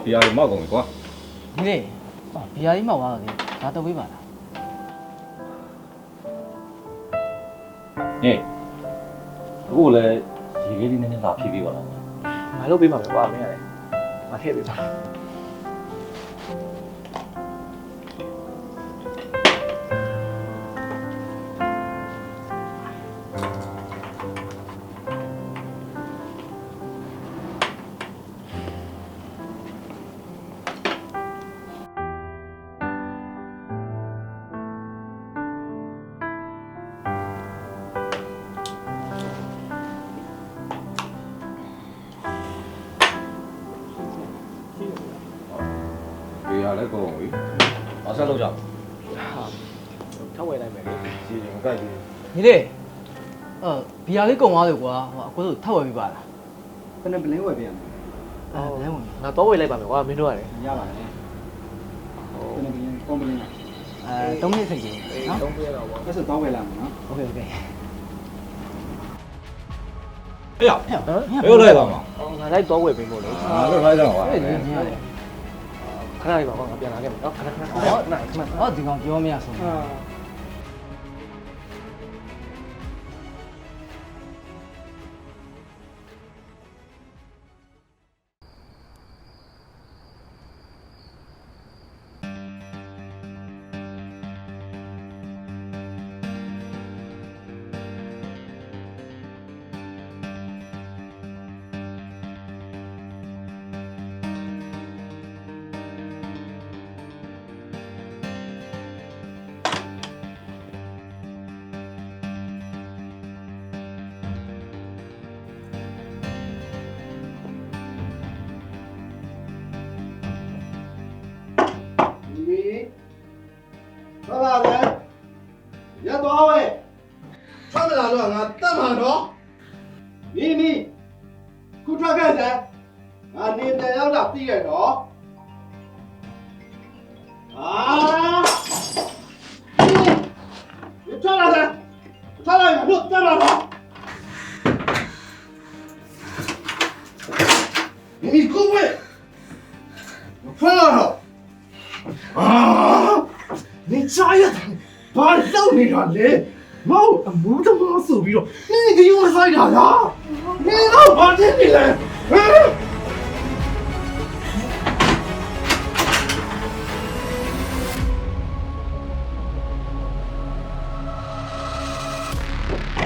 ဘီယာလေးမောက်ကုန်ပြီကွာ ဒီလေဘီယာကြီးမောက်သွားတော့လေဒါတော့ဝေးပါလား ဟေးအခုလည်းရေလေးနည်းနည်းလာဖြည့်ပေးပါလား ငါလုပ်ပေးမှာပဲကွာမင်းရတယ်ငါထည့်ပေးပါ ဘီယာလည်းကုန်ပြီဘာဆက်လုပ်ကြ ထောက်ဝယ်လိုက်မယ်လေ စီရင်ကြိုက်ပြီ ဒီလေဘီယာလေးကုန်သွားတယ်ကွာဟိုအကိုတို့ထပ်ဝယ်ပြပါလား ဘယ်နဲ့ပလင်းဝယ်ပေးရမလဲ ဘယ်ဝင် ငါတော့ဝယ်လိုက်ပါမယ်ကွာမင်းတို့ရတယ် ရပါတယ်ဘယ်နဲ့ပလင်းကွန်ပလင်းလား 3မိနစ်စိတ်ကြီးနော် သုံးပြရတော့ဗော အဲ့ဆိုတော့ဝယ်လာမယ်နော် โอเคโอเค အေးရ ဟဲ့ ဘယ်လိုလိုက်ပါမလဲ ငါလိုက်တော့ဝယ်ပေးမို့လေ ငါတို့လိုက်ကြတော့ကွာ အဲ့ဒီနေရတယ် ခဏလေးပါကွာငါပြန်လာခဲ့မယ်နော်ခဏခဏခဏ ဟောဒီကောင်ပြောမရဆုံး ဒီဟုတ်ပါဗျာရတော့ဝယ်ထွက်လာတော့ငါတတ်မှာတော့နီခုထွက်ခဲ့စမ်းငါနေတယ်ရောက်တာပြီးရတော့你ထွက်လာစမ်းထွက်လာရင်တို့တတ်မှာတော့你够位ထွက်လာတော့你渣呀！把肉你软嘞，猫母他妈手臂了，你给用啥呀呀？你老把天你嘞？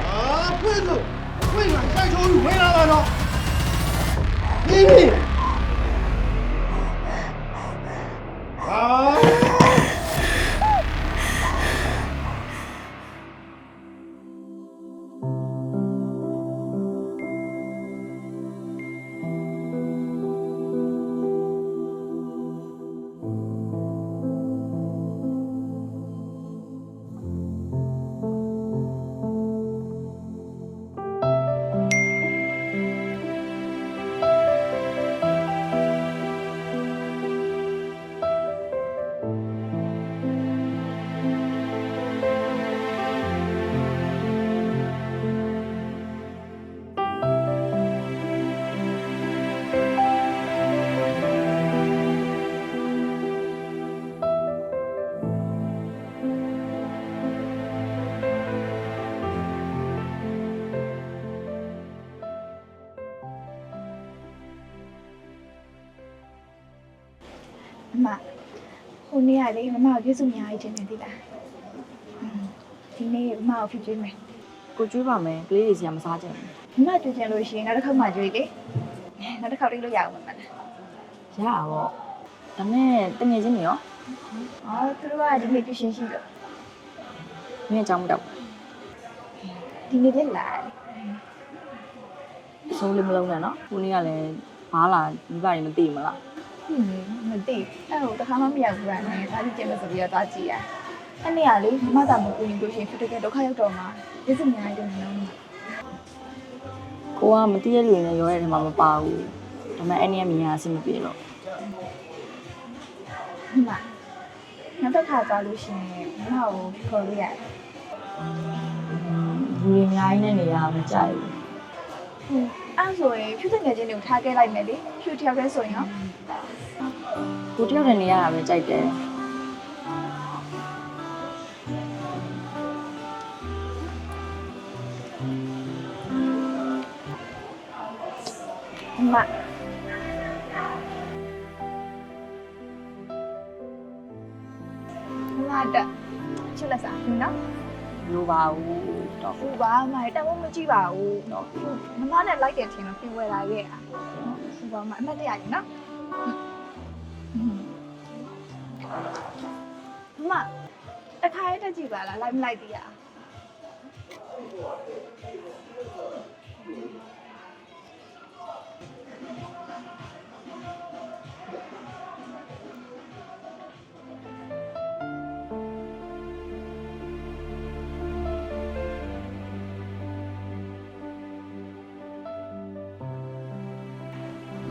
啊，贵子，贵子，再抽你回来了呢？你。啊！အမဟိုနေ့ကလေမမကိုပြည့်စုံညာရေးခြင်းနဲ့သိလားဒီနေ့မမကိုဖြစ်ကျွေးမယ် ကိုကျွေးပါမယ်ကလေးတွေစီကမစားကြဘူး မမကျွေးချင်လို့ရှိရင်နောက်တစ်ခေါက်မှကျွေးလေနောက်တစ်ခေါက်လေးလို့ရအောင်မမလား ရပါတော့ဒါနဲ့တငယ်ချင်းတွေရော အော်သူတို့ကဒီနေ့ပြည့်ရှင်းရှိလို့ မင်းအကြောင်းမတော့ ဒီနေ့လက်လာ ဘူးဆုံးလေးမလုံးနဲ့နော်ကိုနေ့ကလည်းဘာလာမိဘတွေမသိမလား မသိအဲ့ဟိုတစ်ခါမှမရောက်ဘူးကလည်းဒါကြည့်ကြမယ်ဆိုပြီးတော့သွားကြည့်ရအဲ့နေ့ကလေမမသာမကိုရင်လို့ရှိရင်ဖြစ်တဲ့ဒုက္ခရောက်တော့မှာပြည့်စုံညာရေးတယ်နော် ကိုကမသိရလူတွေနဲ့ရောတဲ့ထဲမှာမပါဘူးဒါပေမဲ့အဲ့နေ့ကမြင်ရအဆင်မပြေတော့ မမနောက်တစ်ခါသွားလို့ရှိရင်မမကိုခေါ်လို့ရတယ် လူတွေအများကြီးနဲ့နေရမကြိုက်ဘူး အဲ့ဆိုရင်ဖြူတဲ့ငယ်ချင်းတွေကိုထားခဲ့လိုက်မယ်လေဖြူတယောက်တည်းဆိုရင်ရော ကိုတယောက်တည်းနေရတာပဲကြိုက်တယ် မလာတဲ့ချစ်လက်စားနော် လိုပါဘူးတော့ ဟိုပါမတန်ဖို့မကြည့်ပါဘူးနော်မမနဲ့လိုက်တယ်ထင်လို့ပြင်ဝယ်လာခဲ့တာနော်ဟိုပါမအမတ်တရကြီးနော်မတခါရဲတက်ကြည့်ပါလားလိုက်မလိုက်သေးရ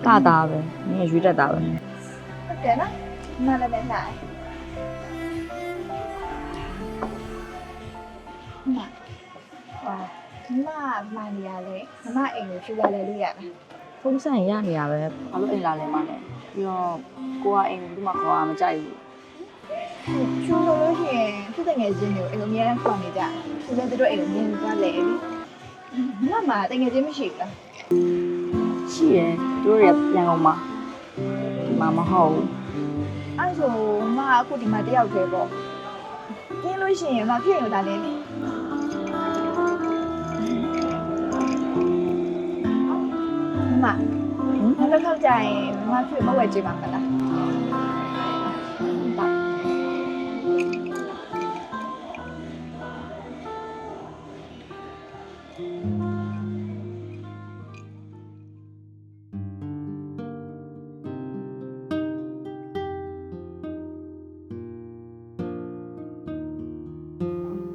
တာတာပဲနင်ရွေးတတ်တာပဲ ဟုတ်တယ်နော်မလည်းပဲနိုင်မမနေရလေမအိမ်ကိုဖြူလာလေလို့ရတာ ဖုန်းဆက်ရင်ရနေရပဲဘာလို့အိမ်လာလဲမလဲပြီးတော့ကိုကအိမ်ဒီမှာခေါ်တာမကြိုက်ဘူး ဖြူလို့ရှိရင်သူ့တငယ်ချင်းတွေကိုအိမ်ကိုအများအားခေါ်နေကြသူလည်းတို့အိမ်ကိုမြင်ကြလေလေမတငယ်ချင်းမရှိဘူးလား ရှိရယ်သူတို့ရပြန်ကုန်မှာဒီမှာမဟုတ်ဘူး အဲ့ဆိုမအခုဒီမှာတယောက်တည်းပေါ့ပြင်းလို့ရှိရင်မဖြစ်ရင်ဒါလည်းလေမလည်းခောက်ကြရင်မဖြစ်မဝဲကြည့်ပါမလား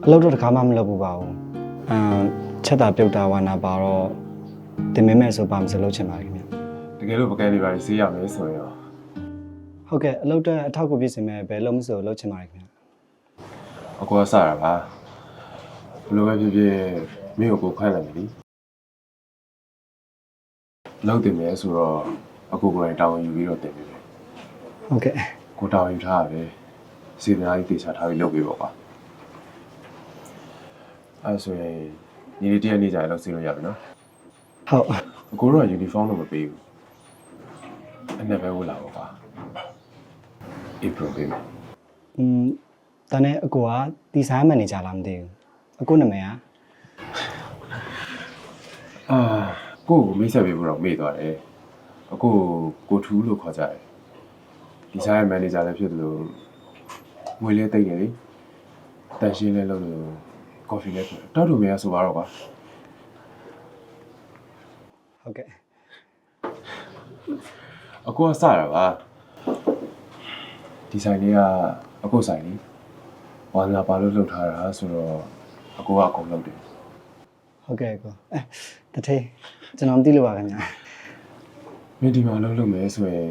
အလုပ်တော့တစ်ခါမှမလုပ်ဘူးပါဘူးချက်တာပြုတ်တာဝါနာပါတော့တင်မဲမဲ့ဆိုပါမစလုပ်ချင်ပါခင်ဗျ တကယ်လို့ပကယ်လေးပါစီးရမယ်ဆိုရင်ရော ဟုတ်ကဲ့အလုပ်တော့အထောက်အကူဖြစ်စင်မဲ့ဘယ်လုံးမဆိုလုပ်ချင်ပါခင်ဗျ အကူကစတာပါဘလိုပဲဖြစ်ဖြစ်မင်းကိုခန့်လိုက်ပြီလောက်တင်မယ်ဆိုတော့အကူကိုယ်တိုင်တောင်းယူပြီးတော့တင်ပြီ ဟုတ်ကဲ့ ကိုတောင်းယူထားရတယ်စေတနာကြီးတေချာထားပြီးလုပ်ပေးပါကွာအဲဆိုရင်ညီလေးတရက်နေကြရင်တော့စီးလို့ရပြီနော် ဟုတ် အကူတော့ယူနီဖောင်းတော့မပေးဘူးအနဲ့ပဲဝတ်လာပါကွာအေးပရိုပေးမယ် တန်းနဲ့အကူကဒီဆိုင်မန်နေဂျာလားမသိဘူးအကူနာမည်က ကိုမိတ်ဆက်ပေးဖို့တော့မေ့သွားတယ်အခုကိုထူးလို့ခေါ်ကြတယ်ဒီဆိုင်မန်နေဂျာလည်းဖြစ်တယ်လို့ငွေလေးတိတ်နေလေတန်ရှင်းလေးလုပ်လို့ကော်ဖီလေးတောက်တူမရဆိုပါတော့ကွာ ဟုတ်ကဲ့ အခုကစတာပါဒီဆိုင်လေးကအခုဆိုင်လေးဝါလာပါလို့လုပ်ထားတာဆိုတော့အခုကအကုန်လုပ်တယ် ဟုတ်ကဲ့ကိုတထေးကျွန်တော်မသိလို့ပါခင်ဗျာ မင်းဒီမှာလုပ်မယ်ဆိုရင်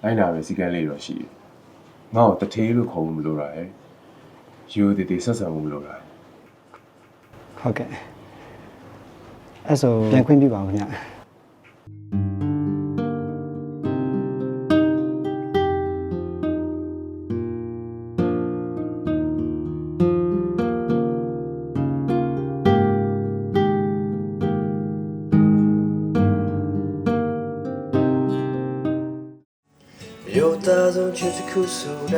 လိုက်နာပဲစီကန်းလေးတော့ရှိတယ်ငါ့ကိုတထေးလို့ခေါ်ဖို့မလိုတာရိုးတည်တည်ဆက်ဆံဖို့မလိုတာ ဟုတ်ကဲ့အဲ့ဆိုပြန်ခွင့်ပြုပါဦးခင်ဗျာ 有大众却是苦手的，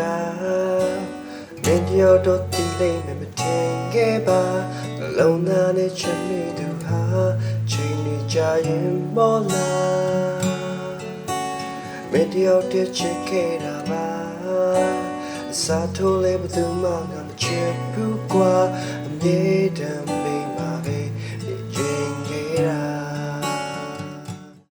面有多地雷没没听给吧，老那的全力都哈，去你家园莫啦，面有点去给他吧，洒脱来不都忙，俺们绝不挂，你的美。